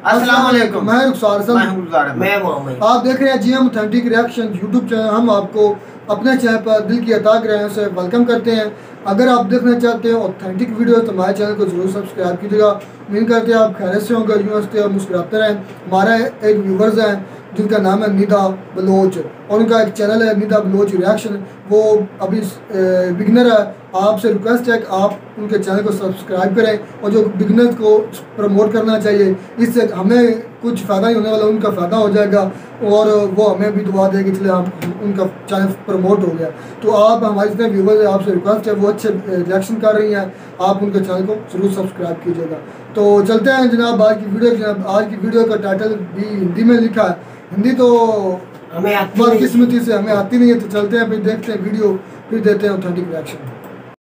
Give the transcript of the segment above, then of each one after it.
अस्सलाम वालेकुम। मैं रुखसार सर, मैं मोहम्मद। आप देख रहे हैं GM authentic reaction YouTube channel. हम आपको अपने चैनल पर दिल की अता ग्रहण से वेलकम करते हैं। अगर आप देखना चाहते हैं ऑथेंटिक वीडियो तो हमारे चैनल को जरूर सब्सक्राइब कीजिएगा। उम्मीद करते हैं आप खैरियत से होंगे, यूँ हंसते और मुस्कुराते रहें। हमारा एक व्यूवर्स हैं जिनका नाम है निदा बलोच और उनका एक चैनल है निदा बलोच रिएक्शन। वो अभी बिगनर है। आपसे रिक्वेस्ट है कि आप उनके चैनल को सब्सक्राइब करें और जो बिगनर को प्रमोट करना चाहिए, इससे हमें कुछ फ़ायदा नहीं होने वाला, उनका फ़ायदा हो जाएगा और वो हमें भी दुआ देगी इसलिए हम उनका चैनल प्रमोट हो गया। तो आप हमारे जितने व्यूवर्स हैं आपसे रिक्वेस्ट है, वो अच्छे रिएक्शन कर रही हैं, आप उनके चैनल को ज़रूर सब्सक्राइब कीजिएगा। तो चलते हैं जनाब आज की वीडियो। जनाब आज की वीडियो का टाइटल भी हिंदी में लिखा है। हिंदी तो हमें बदकिस्मती से हमें आती नहीं है। तो चलते हैं फिर देखते हैं वीडियो, फिर देते हैं ऑथेंटिक रिएक्शन।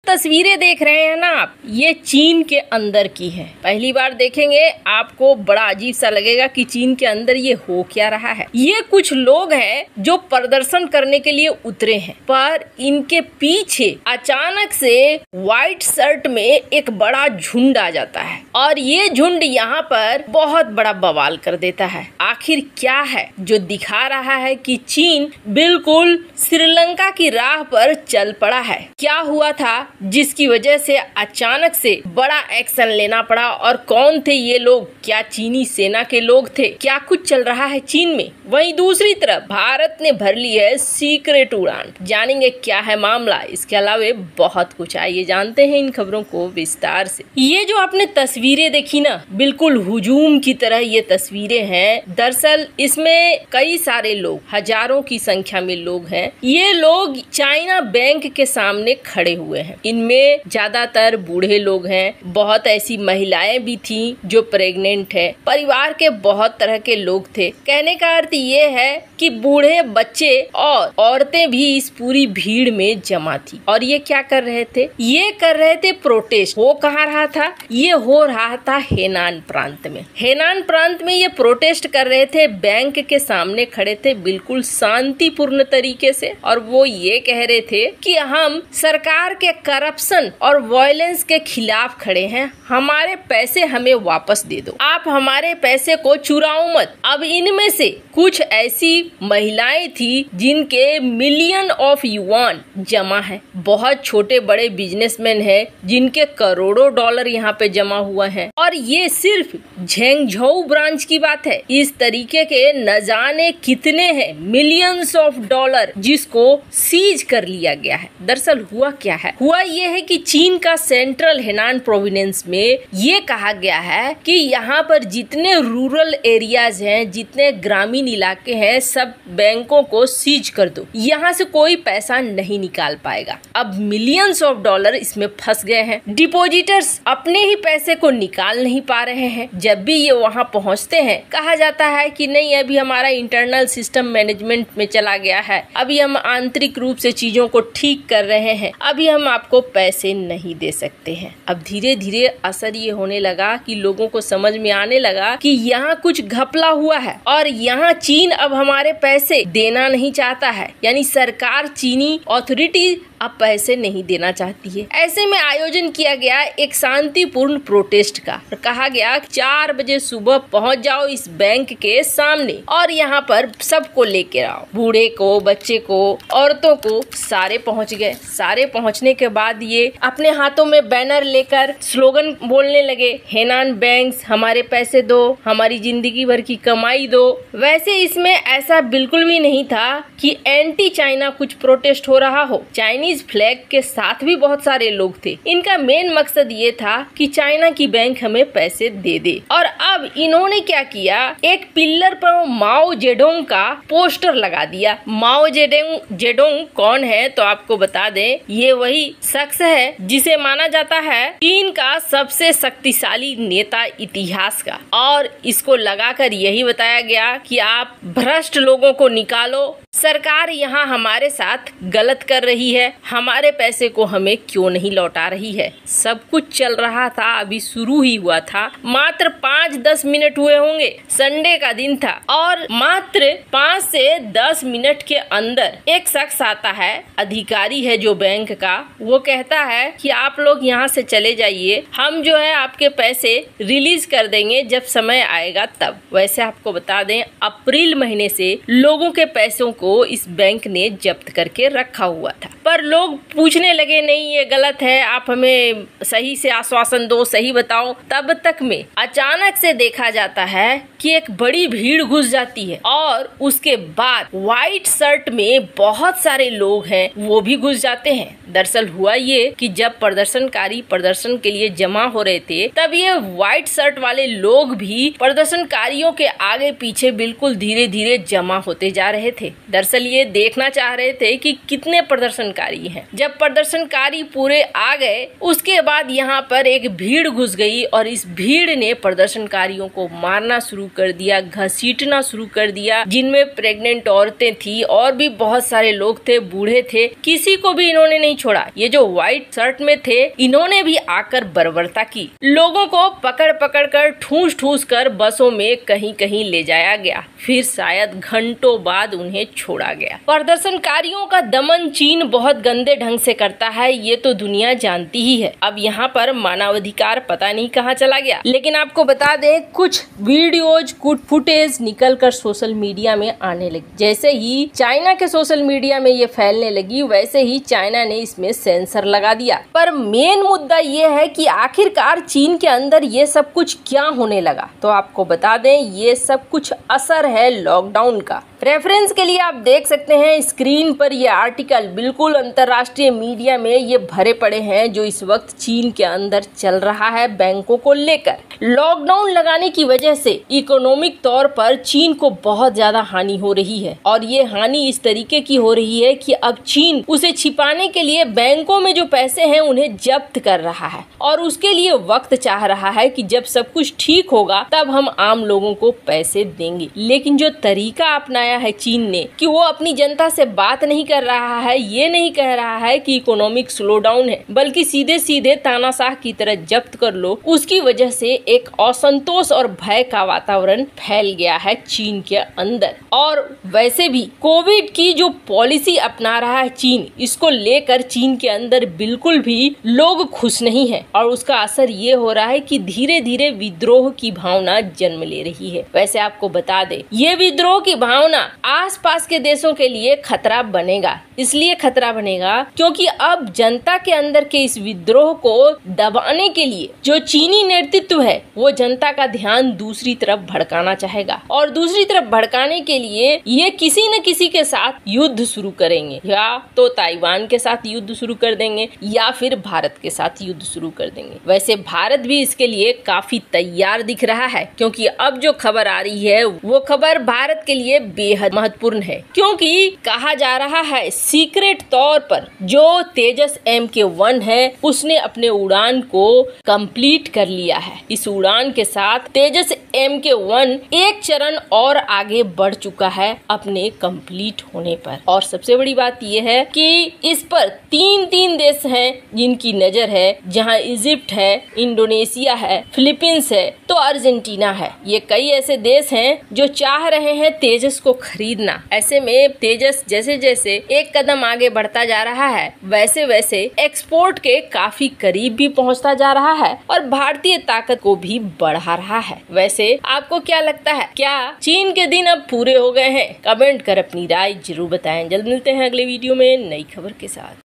तस्वीरें देख रहे हैं ना आप, ये चीन के अंदर की है। पहली बार देखेंगे आपको बड़ा अजीब सा लगेगा कि चीन के अंदर ये हो क्या रहा है। ये कुछ लोग हैं जो प्रदर्शन करने के लिए उतरे हैं, पर इनके पीछे अचानक से व्हाइट शर्ट में एक बड़ा झुंड आ जाता है और ये झुंड यहाँ पर बहुत बड़ा बवाल कर देता है। आखिर क्या है जो दिखा रहा है कि चीन बिल्कुल श्रीलंका की राह पर चल पड़ा है। क्या हुआ था जिसकी वजह से अचानक से बड़ा एक्शन लेना पड़ा और कौन थे ये लोग? क्या चीनी सेना के लोग थे? क्या कुछ चल रहा है चीन में? वहीं दूसरी तरफ भारत ने भर ली है सीक्रेट उड़ान। जानेंगे क्या है मामला। इसके अलावा बहुत कुछ, आइए जानते हैं इन खबरों को विस्तार से। ये जो आपने तस्वीरें देखी ना, बिल्कुल हुजूम की तरह ये तस्वीरें हैं। दरअसल इसमें कई सारे लोग, हजारों की संख्या में लोग हैं। ये लोग चाइना बैंक के सामने खड़े हुए हैं। इनमें ज्यादातर बूढ़े लोग हैं, बहुत ऐसी महिलाएं भी थी जो प्रेग्नेंट है। परिवार के बहुत तरह के लोग थे। कहने का अर्थ ये है कि बूढ़े, बच्चे और औरतें भी इस पूरी भीड़ में जमा थी। और ये क्या कर रहे थे? ये कर रहे थे प्रोटेस्ट। हो कहाँ रहा था? ये हो रहा था हेनान प्रांत में। हेनान प्रांत में ये प्रोटेस्ट कर रहे थे, बैंक के सामने खड़े थे बिल्कुल शांतिपूर्ण तरीके से। और वो ये कह रहे थे कि हम सरकार के करप्शन और वायलेंस के खिलाफ खड़े हैं, हमारे पैसे हमें वापस दे दो, आप हमारे पैसे को चुराओ मत। अब इनमें से कुछ ऐसी महिलाएं थी जिनके मिलियन ऑफ युआन जमा है। बहुत छोटे बड़े बिजनेसमैन हैं जिनके करोड़ों डॉलर यहाँ पे जमा हुआ है। और ये सिर्फ झेंगझोउ ब्रांच की बात है। इस तरीके के न जाने कितने हैं मिलियंस ऑफ डॉलर जिसको सीज कर लिया गया है। दरअसल हुआ क्या है? हुआ ये है कि चीन का सेंट्रल हेनान प्रोविंस में ये कहा गया है कि यहाँ पर जितने रूरल एरियाज हैं, जितने ग्रामीण इलाके हैं, सब बैंकों को सीज कर दो। यहाँ से कोई पैसा नहीं निकाल पाएगा। अब मिलियंस ऑफ डॉलर इसमें फंस गए हैं। डिपॉजिटर्स अपने ही पैसे को निकाल नहीं पा रहे हैं। जब भी ये वहाँ पहुँचते हैं कहा जाता है कि नहीं, अभी हमारा इंटरनल सिस्टम मैनेजमेंट में चला गया है, अभी हम आंतरिक रूप से चीजों को ठीक कर रहे हैं, अभी हम आपको पैसे नहीं दे सकते हैं। अब धीरे धीरे असर ये होने लगा कि लोगों को समझ में आने लगा कि यहाँ कुछ घपला हुआ है और यहाँ चीन अब हमारे पैसे देना नहीं चाहता है। यानी सरकार, चीनी अथॉरिटी अब पैसे नहीं देना चाहती है। ऐसे में आयोजन किया गया एक शांतिपूर्ण प्रोटेस्ट का। कहा गया 4 बजे सुबह पहुंच जाओ इस बैंक के सामने और यहाँ पर सबको लेके आओ, बूढ़े को, बच्चे को, औरतों को, सारे पहुंच गए। सारे पहुंचने के बाद ये अपने हाथों में बैनर लेकर स्लोगन बोलने लगे, हेनान बैंक्स हमारे पैसे दो, हमारी जिंदगी भर की कमाई दो। वैसे इसमें ऐसा बिल्कुल भी नहीं था कि एंटी चाइना कुछ प्रोटेस्ट हो रहा हो। चाइनीज फ्लैग के साथ भी बहुत सारे लोग थे। इनका मेन मकसद ये था कि चाइना की बैंक हमें पैसे दे दे। और अब इन्होंने क्या किया, एक पिल्लर पर माओ जेडोंग का पोस्टर लगा दिया। माओ जेडोंग कौन है तो आपको बता दें, ये वही शख्स है जिसे माना जाता है चीन का सबसे शक्तिशाली नेता इतिहास का। और इसको लगाकर यही बताया गया कि आप भ्रष्ट लोगों को निकालो, सरकार यहाँ हमारे साथ गलत कर रही है, हमारे पैसे को हमें क्यों नहीं लौटा रही है। सब कुछ चल रहा था, अभी शुरू ही हुआ था, मात्र 5-10 मिनट हुए होंगे, संडे का दिन था और मात्र 5 से 10 मिनट के अंदर एक शख्स आता है, अधिकारी है जो बैंक का, वो कहता है कि आप लोग यहाँ से चले जाइए, हम जो है आपके पैसे रिलीज कर देंगे जब समय आएगा तब। वैसे आपको बता दें, अप्रैल महीने से लोगों के पैसों को इस बैंक ने जब्त करके रखा हुआ था, पर लोग पूछने लगे नहीं ये गलत है, आप हमें सही से आश्वासन दो, सही बताओ। तब तक में अचानक से देखा जाता है कि एक बड़ी भीड़ घुस जाती है और उसके बाद व्हाइट शर्ट में बहुत सारे लोग हैं वो भी घुस जाते हैं। दरअसल हुआ ये कि जब प्रदर्शनकारी प्रदर्शन के लिए जमा हो रहे थे तब ये व्हाइट शर्ट वाले लोग भी प्रदर्शनकारियों के आगे पीछे बिल्कुल धीरे धीरे जमा होते जा रहे थे। दरअसल ये देखना चाह रहे थे कि कितने प्रदर्शनकारी हैं। जब प्रदर्शनकारी पूरे आ गए उसके बाद यहाँ पर एक भीड़ घुस गई और इस भीड़ ने प्रदर्शनकारियों को मारना शुरू कर दिया, घसीटना शुरू कर दिया, जिनमें प्रेग्नेंट औरतें थी और भी बहुत सारे लोग थे, बूढ़े थे, किसी को भी इन्होंने नहीं छोड़ा। ये जो व्हाइट शर्ट में थे इन्होंने भी आकर बर्बरता की, लोगों को पकड़ पकड़ कर ठूस ठूस कर बसों में कहीं कहीं ले जाया गया, फिर शायद घंटों बाद उन्हें छोड़ा गया। प्रदर्शनकारियों का दमन चीन बहुत गंदे ढंग से करता है, ये तो दुनिया जानती ही है। अब यहाँ पर मानवाधिकार पता नहीं कहाँ चला गया, लेकिन आपको बता दें कुछ वीडियोज, कुछ फुटेज निकल कर सोशल मीडिया में आने लगी। जैसे ही चाइना के सोशल मीडिया में ये फैलने लगी वैसे ही चाइना ने इसमें सेंसर लगा दिया। पर मेन मुद्दा ये है कि आखिरकार चीन के अंदर ये सब कुछ क्या होने लगा। तो आपको बता दें ये सब कुछ असर है लॉकडाउन का। रेफरेंस के लिए आप देख सकते हैं स्क्रीन पर ये आर्टिकल, बिल्कुल अंतर्राष्ट्रीय मीडिया में ये भरे पड़े हैं जो इस वक्त चीन के अंदर चल रहा है बैंकों को लेकर। लॉकडाउन लगाने की वजह से इकोनॉमिक तौर पर चीन को बहुत ज्यादा हानि हो रही है और ये हानि इस तरीके की हो रही है कि अब चीन उसे छिपाने के लिए बैंकों में जो पैसे हैं उन्हें जब्त कर रहा है और उसके लिए वक्त चाह रहा है कि जब सब कुछ ठीक होगा तब हम आम लोगों को पैसे देंगे। लेकिन जो तरीका अपनाया है चीन ने कि वो अपनी जनता से बात नहीं कर रहा है, ये नहीं कह रहा है कि इकोनॉमिक स्लो डाउन है, बल्कि सीधे सीधे तानाशाह की तरह जब्त कर लो, उसकी वजह से एक असंतोष और भय का वातावरण फैल गया है चीन के अंदर। और वैसे भी कोविड की जो पॉलिसी अपना रहा है चीन, इसको लेकर चीन के अंदर बिल्कुल भी लोग खुश नहीं है और उसका असर ये हो रहा है कि धीरे धीरे विद्रोह की भावना जन्म ले रही है। वैसे आपको बता दे ये विद्रोह की भावना आसपास के देशों के लिए खतरा बनेगा। इसलिए खतरा बनेगा क्योंकि अब जनता के अंदर के इस विद्रोह को दबाने के लिए जो चीनी नेतृत्व है वो जनता का ध्यान दूसरी तरफ भड़काना चाहेगा और दूसरी तरफ भड़काने के लिए ये किसी न किसी के साथ युद्ध शुरू करेंगे, या तो ताइवान के साथ युद्ध शुरू कर देंगे या फिर भारत के साथ युद्ध शुरू कर देंगे। वैसे भारत भी इसके लिए काफी तैयार दिख रहा है क्योंकि अब जो खबर आ रही है वो खबर भारत के लिए बेहद महत्वपूर्ण है, क्योंकि कहा जा रहा है सीक्रेट तौर पर जो तेजस MK1 है उसने अपने उड़ान को कंप्लीट कर लिया है। इस उड़ान के साथ तेजस MK1 एक चरण और आगे बढ़ चुका है अपने कंप्लीट होने पर। और सबसे बड़ी बात यह है कि इस पर तीन देश हैं जिनकी नजर है, जहां इजिप्ट है, इंडोनेशिया है, फिलीपींस है, तो अर्जेंटीना है। ये कई ऐसे देश हैं जो चाह रहे हैं तेजस को खरीदना। ऐसे में तेजस जैसे जैसे एक कदम आगे बढ़ता जा रहा है वैसे वैसे एक्सपोर्ट के काफी करीब भी पहुंचता जा रहा है और भारतीय ताकत को भी बढ़ा रहा है। वैसे आपको क्या लगता है, क्या चीन के दिन अब पूरे हो गए हैं? कमेंट कर अपनी राय जरूर बताएं। जल्द मिलते हैं अगले वीडियो में नई खबर के साथ।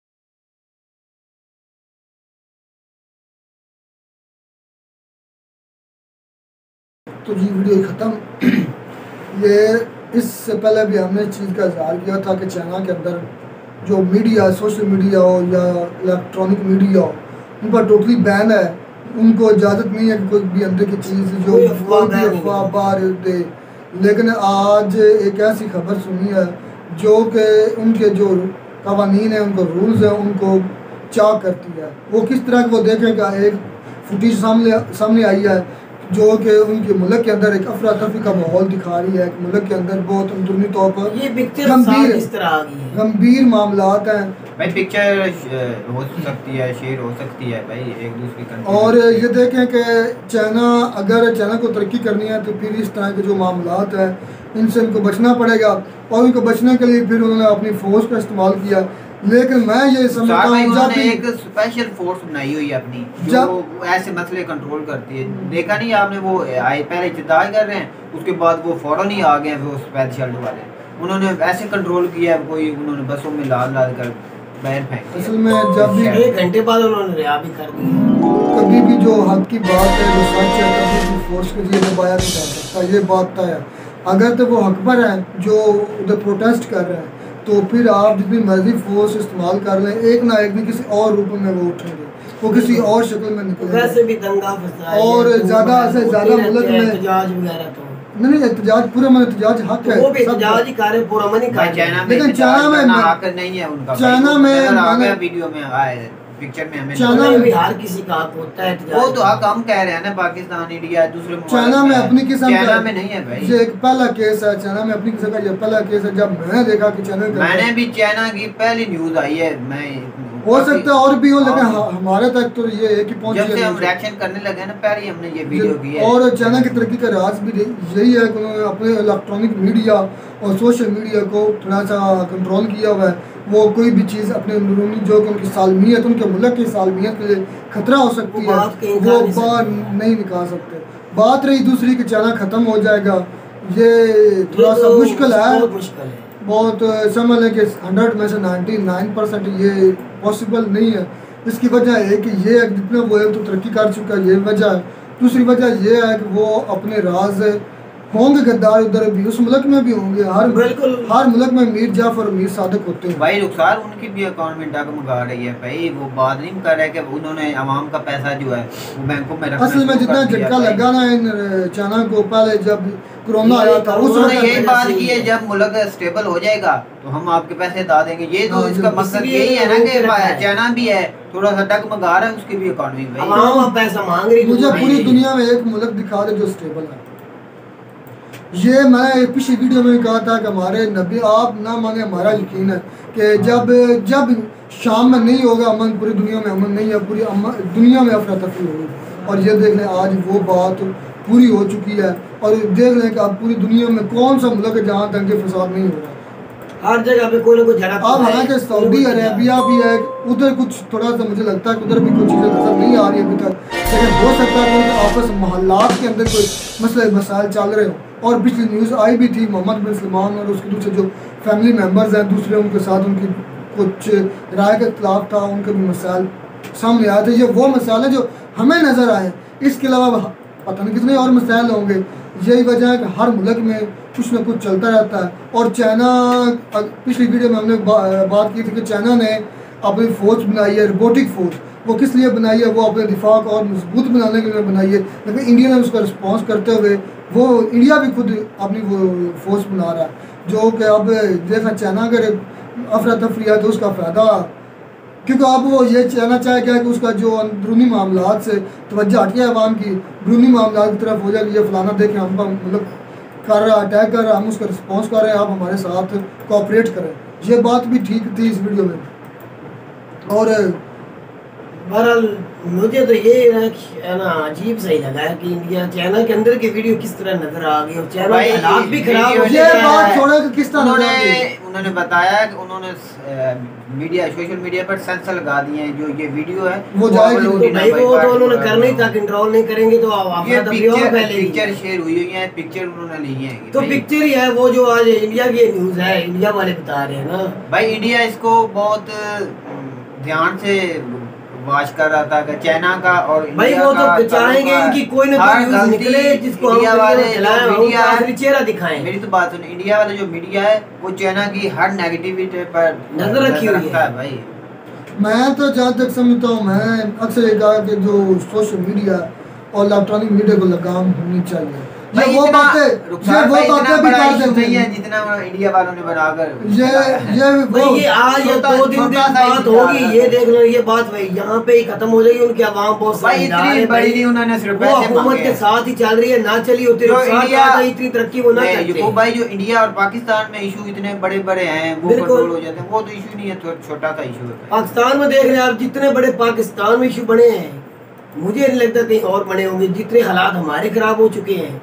तो जी वीडियो खत्म। ये इससे पहले भी हमने इस चीज़ का इजहार किया था कि चाइना के अंदर जो मीडिया, सोशल मीडिया हो या इलेक्ट्रॉनिक मीडिया हो, उन पर टोटली बैन है। उनको इजाज़त नहीं है कि कोई भी अंदर की चीज़ जो अफवाह बाहर दे। लेकिन आज एक ऐसी खबर सुनी है जो कि उनके जो कवानीन है, उनको रूल्स हैं, उनको चाक करती है। वो किस तरह वो देखेगा, एक फुटेज सामने आई है जो कि उनके मुल्क के अंदर एक अफरा तफरी का माहौल दिखा रही है। एक मुल्क के अंदर बहुत अंदरूनी तौर पर ये पिक्चर इस तरह आ गई है, गंभीर मामलात हैं भाई। पिक्चर हो सकती है, शेयर हो सकती है भाई एक दूसरी कंट्री। और ये देखें कि चाइना, अगर चाइना को तरक्की करनी है तो फिर इस तरह के जो मामलात हैं इनसे उनको बचना पड़ेगा। और उनको बचने के लिए फिर उन्होंने अपनी फोर्स का इस्तेमाल किया। लेकिन मैं ये समझता हूँ उन्होंने एक स्पेशल फोर्स बनाई हुई है अपनी, जो ऐसे मसले कंट्रोल करती है। देखा नहीं आपने, वो पहले इब्तिदा कर रहे हैं, उसके बाद वो फौरन ही आ गए वो स्पेशल वाले। उन्होंने ऐसे कंट्रोल किया, कोई उन्होंने बसों में लाल कर बाहर फेंक। असल में जब भी 1 घंटे बाद उन्होंने रिहा भी कर दिया। कभी भी जो हक की बात है, जो सच है, कभी भी फोर्स के लिए दबाया नहीं जा सकता। ये बात तय है। अगर तो वो हक पर हैं जो उधर प्रोटेस्ट कर रहे हैं, तो फिर आप जितनी मर्जी फोर्स इस्तेमाल कर लें, एक ना एक दिन किसी और रूप में वो उठेंगे, वो किसी और शक्ल में निकलेंगे। वैसे भी दंगा फसाद और ज़्यादा से ज़्यादा मुल्क में एहतजाज वगैरह तो नहीं, एहतजाज पूरा मन एहतजाज हक है, वो भी एहतजाज ही कर रहे, पूरा मन ही कर रहे। लेकिन चाइना में हक नहीं है उनका। चाइना में वीडियो में आया, पिक्चर में हमें चाइना में भी हर किसी का हक होता है। वो तो हक हम कह रहे हैं ना, पाकिस्तान, इंडिया, दूसरे चाइना में अपनी किस्म का, चाइना में नहीं है भाई। ये एक पहला केस है चाइना में अपनी किस्म का। ये पहला केस है जब मैंने देखा कि चाइना में, मैंने भी चाइना की पहली न्यूज आई है। मैं हो सकता है और भी हो, लेकिन हमारे तक तो ये एक ही पहुंची है। जब से हम रिएक्शन करने लगे ना, पहले हमने ये वीडियो की है। और चाइना की तरक्की का राज भी यही है कि उन्होंने अपने इलेक्ट्रॉनिक मीडिया और सोशल मीडिया को थोड़ा सा कंट्रोल किया हुआ है। वो कोई भी चीज़ अपने अंदरूनी जो कि उनकी सालमियत, उनके मुल्क की सालमियत के लिए खतरा हो सकती है, वो बात नहीं निकाल सकते। बात रही दूसरी कि चाइना ख़त्म हो जाएगा, ये थोड़ा सा मुश्किल है। बहुत समझ लें कि 100 में से 99% ये पॉसिबल नहीं है। इसकी वजह है कि ये जितना वो है तो तरक्की कर चुका है, ये वजह है। दूसरी वजह ये है कि वो अपने राज होंगे गद्दार, उधर भी उस मुल्क में भी होंगे। हर मुल्क में मीर जाफर और मीर सादिक होते हैं भाई। रुखसार उनकी भी अकाउंट में डगमगा रही है भाई। वो बात नहीं कर रहे कि उन्होंने आवाम का पैसा जो है वो बैंकों में रखना। असल में जितना झटका लगा ना इन चाइना को, पहले जब कोरोना आया था उस वक्त यही बात की है, जब मुल्क स्टेबल हो जाएगा तो हम आपके पैसे दा देंगे। ये तो इसका मकसद यही है ना कि चाइना भी है थोड़ा सा डगमगा रहा है, उसकी भी इकोनॉमी भाई पैसा मांग रही। मुझे पूरी दुनिया में एक मुल्क दिखा दे जो स्टेबल है। ये मैंने पिछली वीडियो में कहा था कि हमारे नबी, आप ना माने, हमारा यकीन है कि जब शाम में नहीं होगा अमन, पूरी दुनिया में अमन नहीं है, पूरी दुनिया में अफरा तफरी होगी। और ये देख लें आज वो बात पूरी हो चुकी है। और देख लें कि अब पूरी दुनिया में कौन सा मुल्क है जहाँ दंगे फसाद नहीं हो रहा। हर जगह पे कोई ना कोई झड़प। अब हालांकि सऊदी अरेबिया भी है, उधर कुछ थोड़ा सा मुझे लगता है कि उधर भी कुछ चीज़ें नजर नहीं आ रही अभी तक, लेकिन हो सकता है कि आपस मोहल्लात के अंदर कोई मसले मसाइल चल रहे हो। और पिछली न्यूज़ आई भी थी, मोहम्मद बिन सलमान और उसके दूसरे जो फैमिली मेम्बर्स हैं दूसरे, उनके साथ उनकी कुछ राय के खिलाफ था, उनके भी मसाइल सामने आए थे। ये वो मसाइल है जो हमें नज़र आए, इसके अलावा पता नहीं कितने और मसाइल होंगे। यही वजह है कि हर मुल्क में कुछ ना कुछ चलता रहता है। और चाइना, पिछली वीडियो में हमने बात की थी कि चाइना ने अपनी फ़ौज बनाई है, रोबोटिक फ़ौज। वो किस लिए बनाई है? वो अपने दिफा को और मजबूत बनाने के लिए बनाई है। लेकिन इंडिया ने उसका रिस्पॉन्स करते हुए वो इंडिया भी खुद अपनी वो फ़ौज बना रहा है, जो कि अब देखा चाइना अगर अफरा तफरी है तो उसका फ़ायदा, क्योंकि अब वो ये कहना चाहे क्या कि उसका जो अंदरूनी मामलात से तवज्जो हटी है अवाम की, अंदरूनी मामलात की तरफ हो जाए कि ये फलाना देखें हम पर मतलब कर रहा, अटैक कर रहा, हम उसका रिस्पॉन्स कर रहे हैं, आप हमारे साथ कोऑपरेट करें। ये बात भी ठीक थी इस वीडियो में। और बहरहाल मुझे तो ये है ना अजीब सही लगा है कि इंडिया चाइना के अंदर की वीडियो किस तरह नजर आ गई और चाइना के हालात भी खराब हो ये बात छोड़े कि किस तरह उन्होंने बताया कि उन्होंने मीडिया, सोशल मीडिया पर सेंसर लगा दिए हैं। जो ये वीडियो है वो जाएगी, वो तो उन्होंने करना ही था, कंट्रोल नहीं करेंगे तो पिक्चर शेयर हुई है, पिक्चर उन्होंने ली है। तो पिक्चर ही है वो जो आज इंडिया की न्यूज है, इंडिया वाले बता रहे हैं ना भाई। इंडिया इसको बहुत ध्यान से वाच कर रहा था कि चाइना का और भाई वो तो चाहेंगे इनकी कोई ना कोई न्यूज़ निकले जिसको इंडिया वाले मीडिया चेहरा दिखाएं। मेरी तो बात सुन, इंडिया वाला जो मीडिया है वो चाइना की हर नेगेटिविटी पर नजर रखी हुई है भाई। मैं तो जहाँ तक समझता हूँ, मैं अक्सर ये कहा कि जो सोशल मीडिया और इलेक्ट्रॉनिक मीडिया को लगाम होनी चाहिए। ये वो बातें भी कर देते हैं जितना इंडिया वालों ने बनाकर ये आज या 2-3 दिन बात होगी, ये देख लो, ये बात भाई यहाँ पे ही खत्म हो जाएगी। उनके अवाम बहुत इतनी बड़ी नहीं, उन्होंने सिर्फ वो हुकूमत के साथ ही चल रही है, ना चली होती इतनी तरक्की वो ना करते भाई। जो इंडिया और पाकिस्तान में इशू इतने बड़े बड़े हैं वो कंट्रोल हो जाते हैं, वो तो इशू नहीं है, छोटा सा इशू है। पाकिस्तान में देख रहे हैं आप, जितने बड़े पाकिस्तान में इशू बने हैं, मुझे नहीं लगता कहीं और बने होंगे, जितने हालात हमारे खराब हो चुके हैं।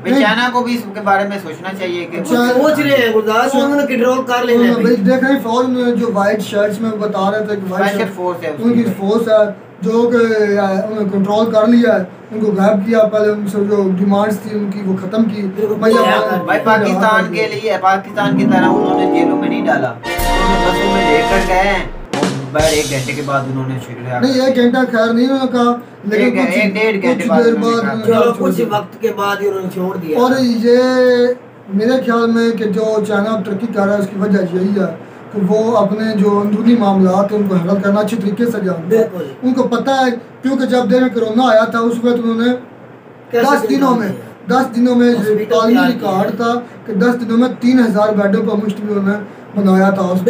चाइना को भी इसके बारे में सोचना चाहिए कि सोच रहे हैं गुरदास, उन्होंने कंट्रोल कर लेना है। भाई देख रहे हैं फौज में जो वाइट शर्ट्स में बता रहे थे कि स्पेशल फोर्स है, उनकी फोर्स है जो कि उन्होंने कंट्रोल कर लिया है, उनको गायब किया, पहले उनसे जो डिमांड्स थी उनकी वो खत्म की। भाई पाकिस्तान के लिए, पाकिस्तान की तरह उन्होंने जेलों में नहीं डाला, उन्होंने बसों में लेकर गए, और 1 घंटे के बाद उन्होंने नहीं 1 घंटा खैर नहीं उन्होंने कहा, लेकिन कुछ देर बाद कुछ वक्त के बाद ही उन्होंने छोड़ दिया। और ये मेरे ख्याल में कि जो चाइना तरक्की कर रहा है उसकी वजह यही है कि वो अपने जो अंदरूनी मामलात हैं उनको हैंडल करना अच्छे तरीके से जानते हैं। उनको पता है, क्योंकि जब देर में कोरोना आया था उस वक्त उन्होंने 10 दिनों में आलमी रिकॉर्ड था कि 10 दिनों में 3000 बेडों पर मुश्त उन्होंने बनाया था। उस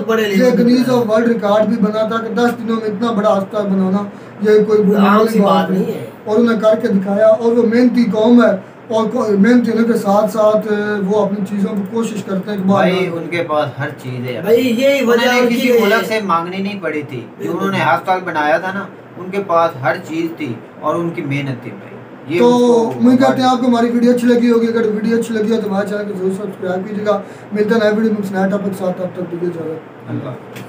पर ये गिनीज ऑफ वर्ल्ड रिकॉर्ड भी बना था कि 10 दिनों में इतना बड़ा अस्पताल बनाना ये कोई आम सी बात नहीं है, और उन्हें करके दिखाया। और वो मेहनती कौम है, और मेहनती होने के साथ साथ वो अपनी चीज़ों को कोशिश करते हैं। भाई उनके पास हर चीज़ है भाई, यही वजह किसी मुल्क से मांगनी नहीं पड़ी थी। जो उन्होंने अस्पताल बनाया था ना, उनके पास हर चीज़ थी और उनकी मेहनत थी भाई। तो उम्मीद करते हैं आपको हमारी वीडियो अच्छी लगी होगी। अगर वीडियो अच्छी लगी हो तो हमारे चैनल को जरूर सब्सक्राइब कीजिएगा। मिलते हैं नए वीडियो में नए टॉपिक के साथ, तब तक वीडियो चलो।